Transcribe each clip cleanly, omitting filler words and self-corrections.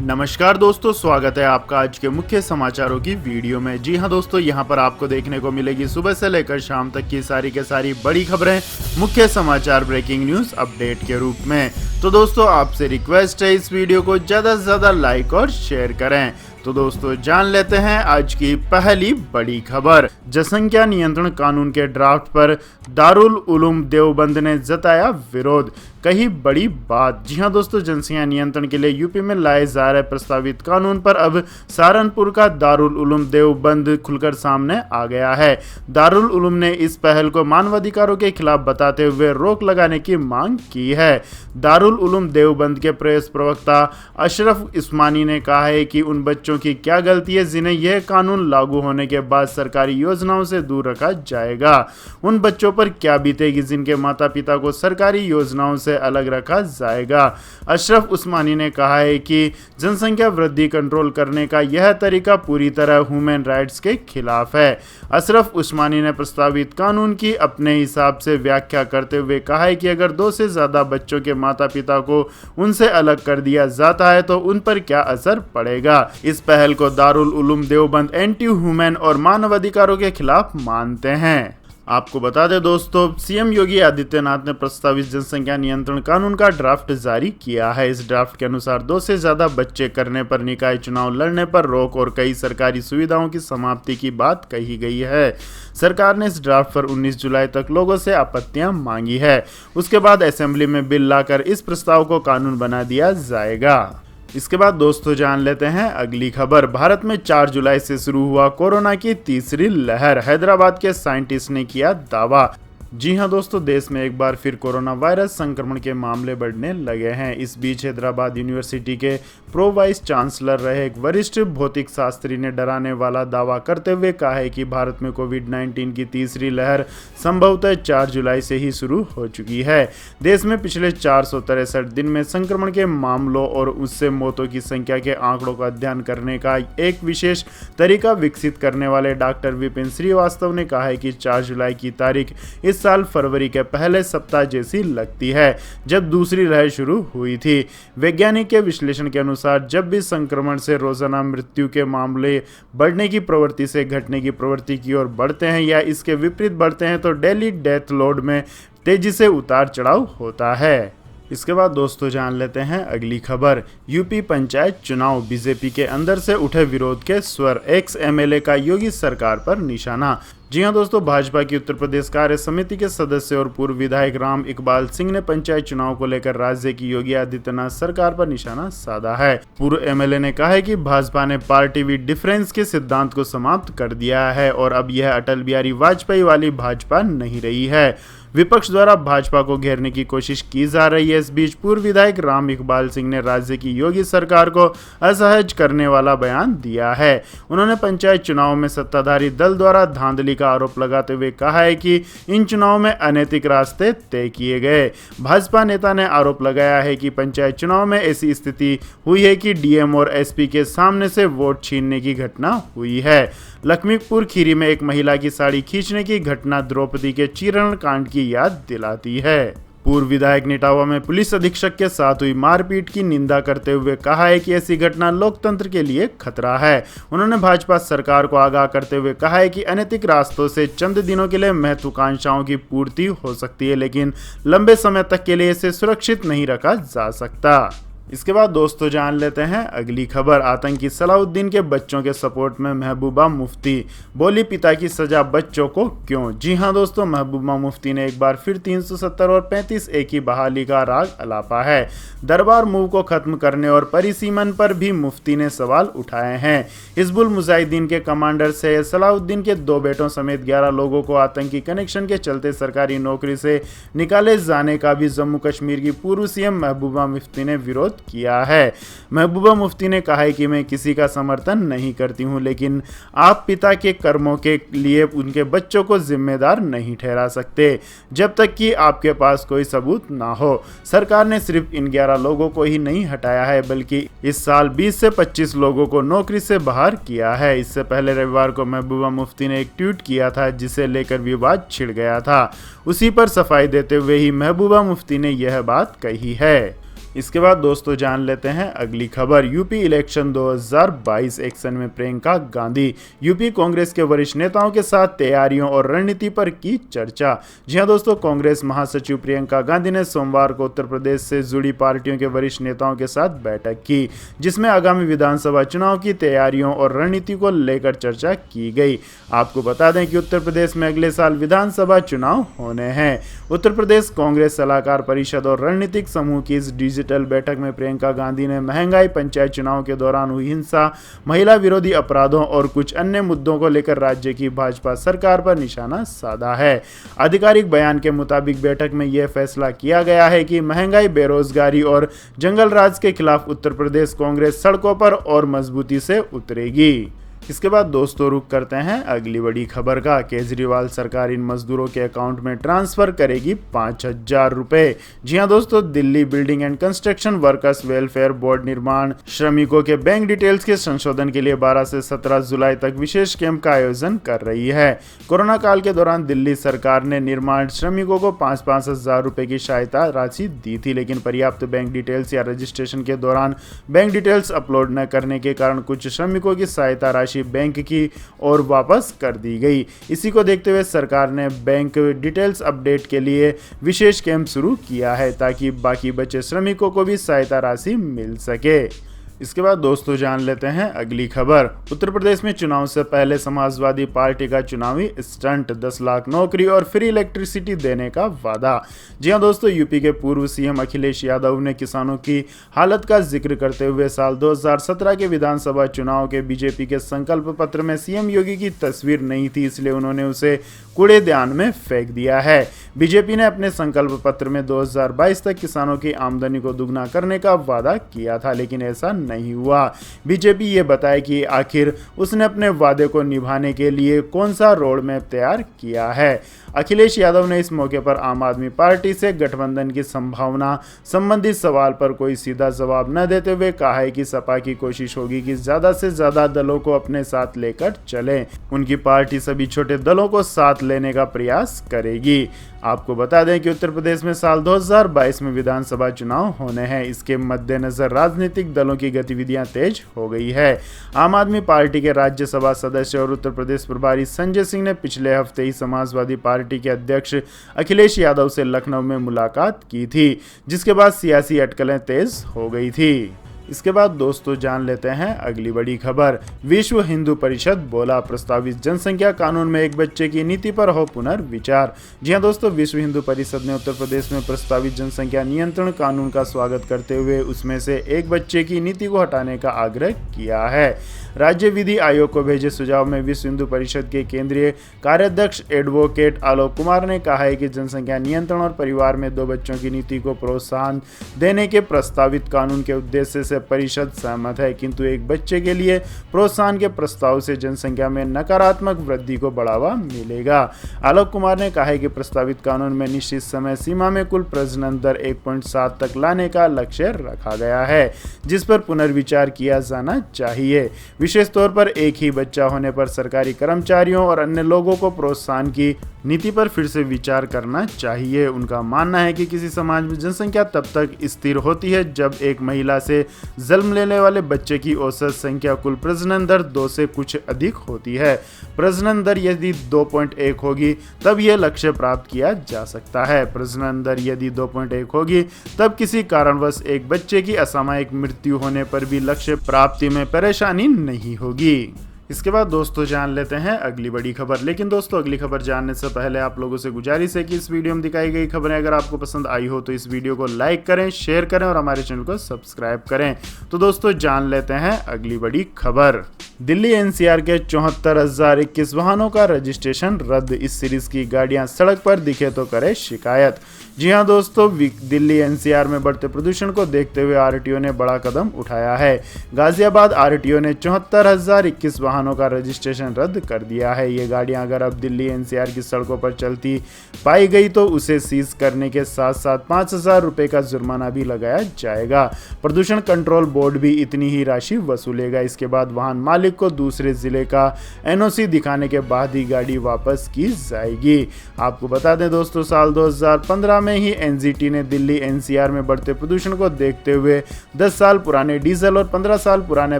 नमस्कार दोस्तों, स्वागत है आपका आज के मुख्य समाचारों की वीडियो में। जी हां दोस्तों, यहां पर आपको देखने को मिलेगी सुबह से लेकर शाम तक की सारी के सारी बड़ी खबरें मुख्य समाचार ब्रेकिंग न्यूज अपडेट के रूप में। तो दोस्तों, आपसे रिक्वेस्ट है इस वीडियो को ज़्यादा से ज़्यादा लाइक और शेयर करें। तो दोस्तों, जान लेते हैं आज की पहली बड़ी खबर। जनसंख्या नियंत्रण कानून के ड्राफ्ट पर दारुल उलूम देवबंद ने जताया विरोध। कही बड़ी बात। जी हां दोस्तों, जनसंख्या नियंत्रण के लिए यूपी में लाए जा रहे प्रस्तावित कानून पर अब सहारनपुर का दारुल उलूम देवबंद खुलकर सामने आ गया है। दारुल उलूम ने इस पहल को मानवाधिकारों के खिलाफ बताते हुए रोक लगाने की मांग की है। दारुल उलूम देवबंद के प्रेस प्रवक्ता अशरफ उस्मानी ने कहा है कि उन बच्चों की क्या गलती है जिन्हें यह कानून लागू होने के बाद सरकारी योजनाओं से दूर रखा जाएगा। उन बच्चों पर क्या बीतेगी जिनके माता पिता को सरकारी योजनाओं से अलग रखा जाएगा। अशरफ उस्मानी ने कहा है कि जनसंख्या वृद्धि कंट्रोल करने का यह तरीका पूरी तरह ह्यूमन राइट्स के खिलाफ है। अशरफ उस्मानी ने प्रस्तावित कानून की अपने हिसाब से व्याख्या करते हुए कहा है कि अगर 2 से ज्यादा बच्चों के माता पिता को उनसे अलग कर दिया जाता है तो उन पर क्या असर पड़ेगा। इस पहल को दारुल उलूम देवबंद एंटी ह्यूमन और मानवाधिकारों के खिलाफ मानते हैं। आपको बता दें दोस्तों, सीएम योगी आदित्यनाथ ने प्रस्तावित जनसंख्या नियंत्रण कानून का ड्राफ्ट जारी किया है। इस ड्राफ्ट के अनुसार 2 से ज्यादा बच्चे करने पर निकाय चुनाव लड़ने पर रोक और कई सरकारी सुविधाओं की समाप्ति की बात कही गई है। सरकार ने इस ड्राफ्ट पर 19 जुलाई तक लोगों से आपत्तियां मांगी है। उसके बाद असेंबली में बिल लाकर इस प्रस्ताव को कानून बना दिया जाएगा। इसके बाद दोस्तों, जान लेते हैं अगली खबर। भारत में 4 जुलाई से शुरू हुआ कोरोना की तीसरी लहर। हैदराबाद के साइंटिस्ट ने किया दावा। जी हां दोस्तों, देश में एक बार फिर कोरोना वायरस संक्रमण के मामले बढ़ने लगे हैं। इस बीच हैदराबाद यूनिवर्सिटी के प्रो वाइस चांसलर रहे एक वरिष्ठ भौतिक शास्त्री ने डराने वाला दावा करते हुए कहा है कि भारत में कोविड-19 की तीसरी लहर संभवतः 4 जुलाई से ही शुरू हो चुकी है। देश में पिछले 463 दिन में संक्रमण के मामलों और उससे मौतों की संख्या के आंकड़ों का अध्ययन करने का एक विशेष तरीका विकसित करने वाले डॉक्टर विपिन श्रीवास्तव ने कहा है कि 4 जुलाई की तारीख इस साल फरवरी के पहले सप्ताह जैसी लगती है जब दूसरी लहर शुरू हुई थी। वैज्ञानिक के विश्लेषण के अनुसार जब भी संक्रमण से रोजाना मृत्यु के मामले बढ़ने की प्रवृत्ति से घटने की प्रवृत्ति की ओर बढ़ते हैं या इसके विपरीत बढ़ते हैं तो डेली डेथ लोड में तेजी से उतार चढ़ाव होता है। इसके बाद दोस्तों, जान लेते हैं अगली खबर। यूपी पंचायत चुनाव, बीजेपी के अंदर से उठे विरोध के स्वर। एक्स एमएलए का योगी सरकार पर निशाना। जी हां दोस्तों, भाजपा की उत्तर प्रदेश कार्य समिति के सदस्य और पूर्व विधायक राम इकबाल सिंह ने पंचायत चुनाव को लेकर राज्य की योगी आदित्यनाथ सरकार पर निशाना साधा है। पूर्व एमएलए ने कहा है कि भाजपा ने पार्टी विद डिफरेंस के सिद्धांत को समाप्त कर दिया है और अब यह अटल बिहारी वाजपेयी वाली भाजपा नहीं रही है। विपक्ष द्वारा भाजपा को घेरने की कोशिश की जा रही है। इस बीच पूर्व विधायक राम इकबाल सिंह ने राज्य की योगी सरकार को असहज करने वाला बयान दिया है। उन्होंने पंचायत चुनाव में सत्ताधारी दल द्वारा धांधली का आरोप लगाते हुए कहा है कि इन चुनाव में अनैतिक रास्ते तय किए गए। भाजपा नेता ने आरोप लगाया है कि पंचायत चुनाव में ऐसी स्थिति हुई है कि डीएम और एसपी के सामने से वोट छीनने की घटना हुई है। लखीमपुर खीरी में एक महिला की साड़ी खींचने की घटना द्रौपदी के चीरण कांड की याद दिलाती है। पूर्व विधायक ने इटावा में पुलिस अधीक्षक के साथ हुई मारपीट की निंदा करते हुए कहा है कि ऐसी घटना लोकतंत्र के लिए खतरा है। उन्होंने भाजपा सरकार को आगाह करते हुए कहा है कि अनैतिक रास्तों से चंद दिनों के लिए महत्वाकांक्षाओं की पूर्ति हो सकती है, लेकिन लंबे समय तक के लिए इसे सुरक्षित नहीं रखा जा सकता। इसके बाद दोस्तों, जान लेते हैं अगली खबर। आतंकी सलाउद्दीन के बच्चों के सपोर्ट में महबूबा मुफ्ती। बोली पिता की सजा बच्चों को क्यों। जी हां दोस्तों, महबूबा मुफ्ती ने एक बार फिर 370 और 35A की बहाली का राग अलापा है। दरबार मूव को खत्म करने और परिसीमन पर भी मुफ्ती ने सवाल उठाए हैं। हिजबुल मुजाहिदीन के कमांडर सैयद सलाउद्दीन के 2 बेटों समेत 11 लोगों को आतंकी कनेक्शन के चलते सरकारी नौकरी से निकाले जाने का भी जम्मू कश्मीर की पूर्व सीएम महबूबा मुफ्ती ने विरोध किया है। महबूबा मुफ्ती ने कहा है कि मैं किसी का समर्थन नहीं करती हूं, लेकिन आप पिता के कर्मों के लिए उनके बच्चों को जिम्मेदार नहीं ठहरा सकते जब तक कि आपके पास कोई सबूत ना हो। सरकार ने सिर्फ इन 11 लोगों को ही नहीं हटाया है बल्कि इस साल 20 से 25 लोगों को नौकरी से बाहर किया है। इससे पहले रविवार को महबूबा मुफ्ती ने एक ट्वीट किया था जिसे लेकर विवाद छिड़ गया था। उसी पर सफाई देते हुए ही महबूबा मुफ्ती ने यह बात कही है। इसके बाद दोस्तों जान लेते हैं अगली खबर। यूपी इलेक्शन 2022 एक्शन में प्रियंका गांधी। यूपी कांग्रेस के वरिष्ठ नेताओं के साथ तैयारियों और रणनीति पर की चर्चा। जी हां दोस्तों, कांग्रेस महासचिव प्रियंका गांधी ने सोमवार को उत्तर प्रदेश से जुड़ी पार्टियों के वरिष्ठ नेताओं के साथ बैठक की, जिसमें आगामी विधानसभा चुनाव की तैयारियों और रणनीति को लेकर चर्चा की गई। आपको बता दें कि उत्तर प्रदेश में अगले साल विधानसभा चुनाव होने हैं। उत्तर प्रदेश कांग्रेस सलाहकार परिषद और रणनीतिक समूह की इस डिजिटल बैठक में प्रियंका गांधी ने महंगाई, पंचायत चुनाव के दौरान हुई हिंसा, महिला विरोधी अपराधों और कुछ अन्य मुद्दों को लेकर राज्य की भाजपा सरकार पर निशाना साधा है। आधिकारिक बयान के मुताबिक बैठक में यह फैसला किया गया है कि महंगाई, बेरोजगारी और जंगल राज के खिलाफ उत्तर प्रदेश कांग्रेस सड़कों पर और मजबूती से उतरेगी। इसके बाद दोस्तों रुक करते हैं अगली बड़ी खबर का। केजरीवाल सरकार इन मजदूरों के अकाउंट में ट्रांसफर करेगी 5,000 रुपए। जी हां दोस्तों, Delhi building and construction workers welfare board निर्माण श्रमिकों के बैंक डिटेल्स के संशोधन के लिए 12 से 17 जुलाई तक विशेष कैंप का आयोजन कर रही है। कोरोना काल के दौरान दिल्ली सरकार ने निर्माण श्रमिकों को 5-5 हजार रुपए की सहायता राशि दी थी, लेकिन पर्याप्त बैंक डिटेल्स या रजिस्ट्रेशन के दौरान बैंक डिटेल्स अपलोड न करने के कारण कुछ श्रमिकों की सहायता राशि बैंक की ओर वापस कर दी गई। इसी को देखते हुए सरकार ने बैंक डिटेल्स अपडेट के लिए विशेष कैंप शुरू किया है, ताकि बाकी बचे श्रमिकों को भी सहायता राशि मिल सके। इसके बाद दोस्तों जान लेते हैं अगली खबर। उत्तर प्रदेश में चुनाव से पहले समाजवादी पार्टी का चुनावी स्टंट, 10 लाख नौकरी और फ्री इलेक्ट्रिसिटी देने का वादा। जी हां दोस्तों, यूपी के पूर्व सीएम अखिलेश यादव ने किसानों की हालत का जिक्र करते हुए साल 2017 के विधानसभा चुनाव के बीजेपी के संकल्प पत्र में सीएम योगी की तस्वीर नहीं थी, इसलिए उन्होंने उसे कूड़ेदान में फेंक दिया है। बीजेपी ने अपने संकल्प पत्र में 2022 तक किसानों की आमदनी को दुगना करने का वादा किया था, लेकिन ऐसा नहीं हुआ। बीजेपी ये बताए कि आखिर उसने अपने वादे को निभाने के लिए कौन सा रोड मैप तैयार किया है। अखिलेश यादव ने इस मौके पर आम आदमी पार्टी से गठबंधन की संभावना संबंधित सवाल पर कोई सीधा जवाब न देते हुए कहा है कि सपा की कोशिश होगी कि ज्यादा से ज्यादा दलों को अपने साथ लेकर चलें। उनकी पार्टी सभी छोटे दलों को साथ लेने का प्रयास करेगी। आपको बता दें कि उत्तर प्रदेश में साल 2022 में विधानसभा चुनाव होने हैं। इसके मद्देनजर राजनीतिक दलों की गतिविधियां तेज हो गई है। आम आदमी पार्टी के राज्यसभा सदस्य और उत्तर प्रदेश प्रभारी संजय सिंह ने पिछले हफ्ते ही समाजवादी पार्टी के अध्यक्ष अखिलेश यादव से लखनऊ में मुलाकात की थी, जिसके बाद सियासी अटकलें तेज हो गई थी। इसके बाद दोस्तों जान लेते हैं अगली बड़ी खबर। विश्व हिंदू परिषद बोला, प्रस्तावित जनसंख्या कानून में एक बच्चे की नीति पर हो पुनर्विचार। जी हां दोस्तों, विश्व हिंदू परिषद ने उत्तर प्रदेश में प्रस्तावित जनसंख्या नियंत्रण कानून का स्वागत करते हुए उसमें से एक बच्चे की नीति को हटाने का आग्रह किया है। राज्य विधि आयोग को भेजे सुझाव में विश्व हिंदू परिषद के केंद्रीय कार्याध्यक्ष एडवोकेट आलोक कुमार ने कहा है कि जनसंख्या नियंत्रण और परिवार में 2 बच्चों की नीति को प्रोत्साहन देने के प्रस्तावित कानून के उद्देश्य से परिषद सहमत है, किंतु एक बच्चे के लिए प्रोत्साहन के प्रस्ताव से जनसंख्या में नकारात्मक वृद्धि को बढ़ावा मिलेगा। आलोक कुमार ने कहा है कि प्रस्तावित कानून में निश्चित समय सीमा में कुल प्रजनन दर 1.7 तक लाने का लक्ष्य रखा गया है, जिस पर पुनर्विचार किया जाना चाहिए। विशेष तौर पर एक ही बच्चा होने पर सरकारी कर्मचारियों और अन्य लोगों को प्रोत्साहन की नीति पर फिर से विचार करना चाहिए। उनका मानना है कि किसी समाज में जनसंख्या तब तक स्थिर होती है जब एक महिला से जन्म लेने वाले बच्चे की औसत संख्या कुल प्रजनन दर 2 से कुछ अधिक होती है। प्रजनन दर यदि 2.1 होगी तब यह लक्ष्य प्राप्त किया जा सकता है। प्रजनन दर यदि 2.1 होगी तब किसी कारणवश एक बच्चे की असामयिक मृत्यु होने पर भी लक्ष्य प्राप्ति में परेशानी नहीं होगी। इसके बाद दोस्तों जान लेते हैं अगली बड़ी खबर। लेकिन दोस्तों अगली खबर जानने से पहले आप लोगों से गुजारिश है कि इस वीडियो में दिखाई गई खबरें अगर आपको पसंद आई हो तो इस वीडियो को लाइक करें, शेयर करें और हमारे चैनल को सब्सक्राइब करें। तो दोस्तों जान लेते हैं अगली बड़ी खबर। दिल्ली एनसीआर के 74,021 वाहनों का रजिस्ट्रेशन रद्द। इस सीरीज की गाड़ियां सड़क पर दिखे तो करे शिकायत। जी हां दोस्तों, दिल्ली एनसीआर में बढ़ते प्रदूषण को देखते हुए आरटीओ ने बड़ा कदम उठाया है। गाजियाबाद आरटीओ ने 74,021 वाहनों का रजिस्ट्रेशन रद्द कर दिया है। ये गाड़ियां अगर अब दिल्ली एनसीआर की सड़कों पर चलती पाई गई तो उसे सीज करने के साथ साथ 5,000 रुपए का जुर्माना भी लगाया जाएगा। प्रदूषण कंट्रोल बोर्ड भी इतनी ही राशि वसूलेगा। इसके बाद वाहन मालिक मालिक को दूसरे जिले का एनओसी दिखाने के बाद ही गाड़ी वापस की जाएगी। आपको बता दें दोस्तों, साल 2015 में ही एनजीटी ने दिल्ली एनसीआर में बढ़ते प्रदूषण को देखते हुए 10 साल पुराने डीजल और 15 साल पुराने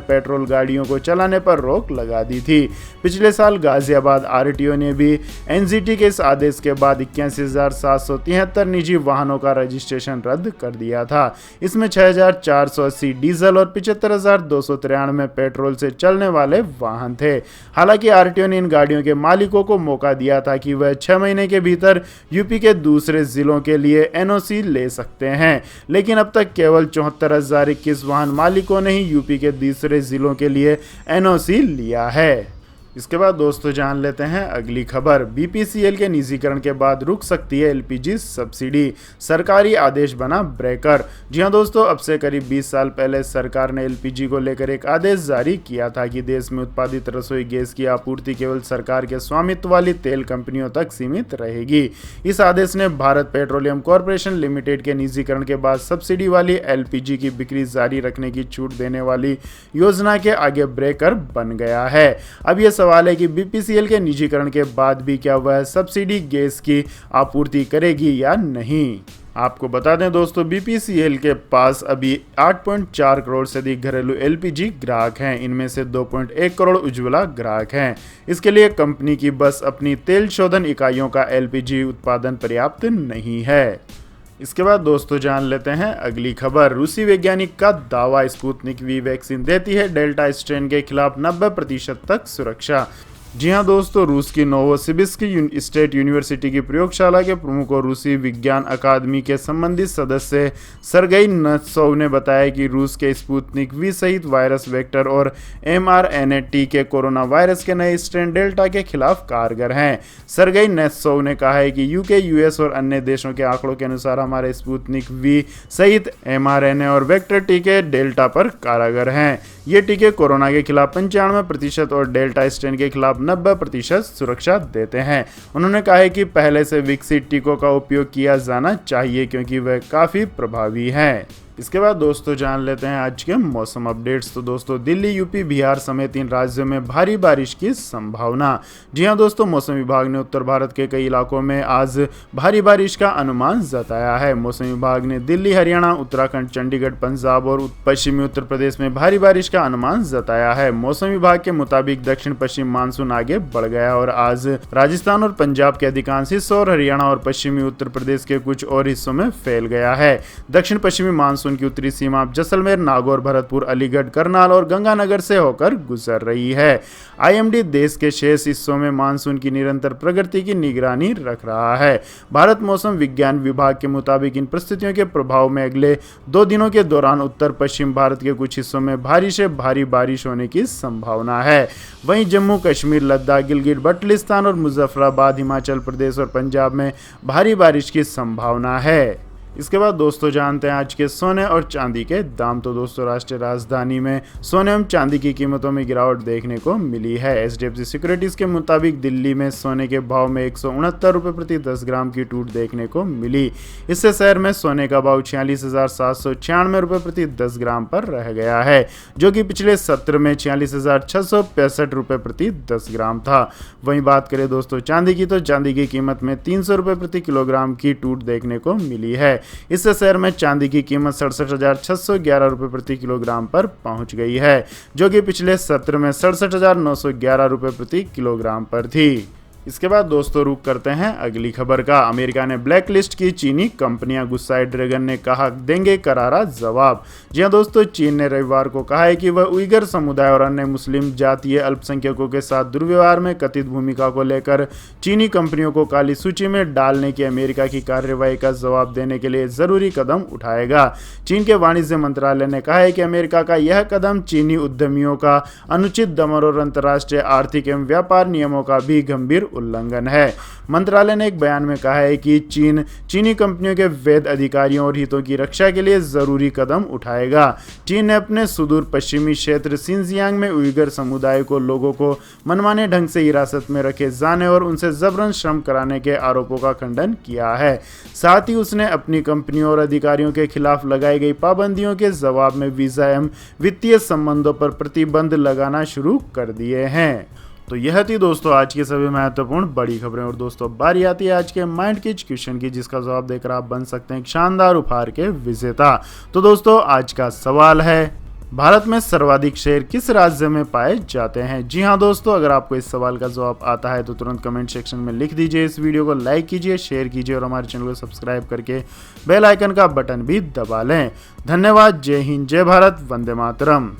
पेट्रोल गाड़ियों को चलाने पर रोक लगा दी थी। पिछले साल गाजियाबाद आरटीओ ने भी एनजीटी के इस आदेश के बाद 81,773 निजी वाहनों का रजिस्ट्रेशन रद्द कर दिया था। इसमें 6,480 डीजल और 75,293 पेट्रोल से चलने वाले वाहन थे। हालांकि आरटीओ ने इन गाड़ियों के मालिकों को मौका दिया था कि वह 6 महीने के भीतर यूपी के दूसरे जिलों के लिए एनओसी ले सकते हैं, लेकिन अब तक केवल 74,021 वाहन मालिकों ने ही यूपी के दूसरे जिलों के लिए एनओसी लिया है। इसके बाद दोस्तों जान लेते हैं अगली खबर। बीपीसीएल के निजीकरण के बाद रुक सकती है एलपीजी सब्सिडी, सरकारी आदेश बना ब्रेकर। जी हां दोस्तों, अब से करीब 20 साल पहले सरकार ने एलपीजी को लेकर एक आदेश जारी किया था कि देश में उत्पादित रसोई गैस की आपूर्ति केवल सरकार के स्वामित्व वाली तेल कंपनियों तक सीमित रहेगी। इस आदेश ने भारत पेट्रोलियम कॉरपोरेशन लिमिटेड के निजीकरण के बाद सब्सिडी वाली एलपीजी की बिक्री जारी रखने की छूट देने वाली योजना के आगे ब्रेकर बन गया है। अब यह सवाल है कि बीपीसीएल के निजीकरण के बाद भी क्या वह सब्सिडी गैस की आपूर्ति करेगी या नहीं। आपको बता दें दोस्तों, बीपीसीएल के पास अभी 8.4 करोड़ से अधिक घरेलू एलपीजी ग्राहक हैं। इनमें से 2.1 करोड़ उज्ज्वला ग्राहक हैं। इसके लिए कंपनी की बस अपनी तेल शोधन इकाइयों का एलपीजी उत्पादन पर्याप्त नहीं है। इसके बाद दोस्तों जान लेते हैं अगली खबर। रूसी वैज्ञानिक का दावा, स्पुतनिक वी वैक्सीन देती है डेल्टा स्ट्रेन के खिलाफ 90% तक सुरक्षा। जी हां दोस्तों, रूस की नोवोसिबिर्स्क स्टेट यूनिवर्सिटी की प्रयोगशाला के प्रमुख और रूसी विज्ञान अकादमी के संबंधित सदस्य सरगई नत्सोव ने बताया कि रूस के स्पुतनिक वी सहित वायरस वेक्टर और mRNA टीके कोरोना वायरस के नए स्ट्रेन डेल्टा के खिलाफ कारगर हैं। सरगई नत्सोव ने कहा है कि यूके, यूएस और अन्य देशों के आंकड़ों के अनुसार हमारे स्पुतनिक वी सहित mRNA और वेक्टर टीके डेल्टा पर कारगर हैं। ये टीके कोरोना के खिलाफ 95% और डेल्टा स्ट्रेन के खिलाफ 90% सुरक्षा देते हैं। उन्होंने कहा है कि पहले से विकसित टीकों का उपयोग किया जाना चाहिए क्योंकि वे काफ़ी प्रभावी हैं। इसके बाद दोस्तों जान लेते हैं आज के मौसम अपडेट्स। तो दोस्तों, दिल्ली, यूपी, बिहार समेत इन राज्यों में भारी बारिश की संभावना। जी हां दोस्तों, मौसम विभाग ने उत्तर भारत के कई इलाकों में आज भारी बारिश का अनुमान जताया है। मौसम विभाग ने दिल्ली, हरियाणा, उत्तराखंड, चंडीगढ़, पंजाब और पश्चिमी उत्तर प्रदेश में भारी बारिश का अनुमान जताया है। मौसम विभाग के मुताबिक दक्षिण पश्चिम मानसून आगे बढ़ गया और आज राजस्थान और पंजाब के अधिकांश हिस्सों और हरियाणा और पश्चिमी उत्तर प्रदेश के कुछ और हिस्सों में फैल गया है। दक्षिण पश्चिमी मानसून की उत्तरी सीमा जैसलमेर, नागौर, भरतपुर, अलीगढ़, करनाल और गंगानगर से होकर गुजर रही है। आईएमडी देश के शेष हिस्सों में मानसून की निरंतर प्रगति की निगरानी रख रहा है। भारत मौसम विज्ञान विभाग के मुताबिक इन परिस्थितियों के प्रभाव में अगले 2 दिनों के दौरान उत्तर पश्चिम भारत के कुछ हिस्सों में भारी से भारी बारिश होने की संभावना है। वहीं जम्मू कश्मीर, लद्दाख, गिलगित बल्टिस्तान और मुजफ्फराबाद, हिमाचल प्रदेश और पंजाब में भारी बारिश की संभावना है। इसके बाद दोस्तों जानते हैं आज के सोने और चांदी के दाम। तो दोस्तों, राष्ट्रीय राजधानी में सोने एवं चांदी की कीमतों में गिरावट देखने को मिली है। एचडीएफसी सिक्योरिटीज के मुताबिक दिल्ली में सोने के भाव में 169 रुपये प्रति 10 ग्राम की टूट देखने को मिली। इससे शहर में सोने का भाव 46,796 रुपये प्रति 10 ग्राम पर रह गया है, जो कि पिछले सत्र में 46,665 रुपये प्रति 10 ग्राम था। वहीं बात करें दोस्तों चांदी की, तो चांदी की कीमत में 300 रुपये प्रति किलोग्राम की टूट देखने को मिली है। इससे शहर में चांदी की कीमत 67,611 रुपये प्रति किलोग्राम पर पहुंच गई है, जो कि पिछले सत्र में 67,911 रुपये प्रति किलोग्राम पर थी। इसके बाद दोस्तों रुक करते हैं अगली खबर का। अमेरिका ने ब्लैक लिस्ट की चीनी कंपनियां, गुस्साए ड्रैगन ने कहा देंगे करारा जवाब। जी हां दोस्तों, चीन ने रविवार को कहा है कि वह उइगर समुदाय और अन्य मुस्लिम जातीय अल्पसंख्यकों के साथ दुर्व्यवहार में कथित भूमिका को लेकर चीनी कंपनियों को काली सूची में डालने की अमेरिका की कार्रवाई का जवाब देने के लिए जरूरी कदम उठाएगा। चीन के वाणिज्य मंत्रालय ने कहा है कि अमेरिका का यह कदम चीनी उद्यमियों का अनुचित दमन और अंतर्राष्ट्रीय आर्थिक एवं व्यापार नियमों का भी गंभीर उल्लंघन है। मंत्रालय ने एक बयान में कहा है कि चीनी कंपनियों के वैध अधिकारियों और हितों की रक्षा के लिए जरूरी कदम उठाएगा। चीन ने अपने सुदूर पश्चिमी क्षेत्र सिंजियांग में उइगर समुदाय को लोगों को मनमाने ढंग से हिरासत में रखे जाने और उनसे जबरन श्रम कराने के आरोपों का खंडन किया है। साथ ही उसने अपनी कंपनियों और अधिकारियों के खिलाफ लगाई गई पाबंदियों के जवाब में वीजा एवं वित्तीय संबंधों पर प्रतिबंध लगाना शुरू कर दिए हैं। तो यह थी दोस्तों आज की सभी महत्वपूर्ण बड़ी खबरें। और दोस्तों बारी आती है आज के माइंड किच क्वेश्चन की, जिसका जवाब देकर आप बन सकते हैं एक शानदार उपहार के विजेता। तो दोस्तों आज का सवाल है, भारत में सर्वाधिक शेर किस राज्य में पाए जाते हैं? जी हाँ दोस्तों, अगर आपको इस सवाल का जवाब आता है तो तुरंत कमेंट सेक्शन में लिख दीजिए। इस वीडियो को लाइक कीजिए, शेयर कीजिए और हमारे चैनल को सब्सक्राइब करके बेल आइकन का बटन भी दबा लें। धन्यवाद। जय हिंद, जय भारत, वंदे मातरम।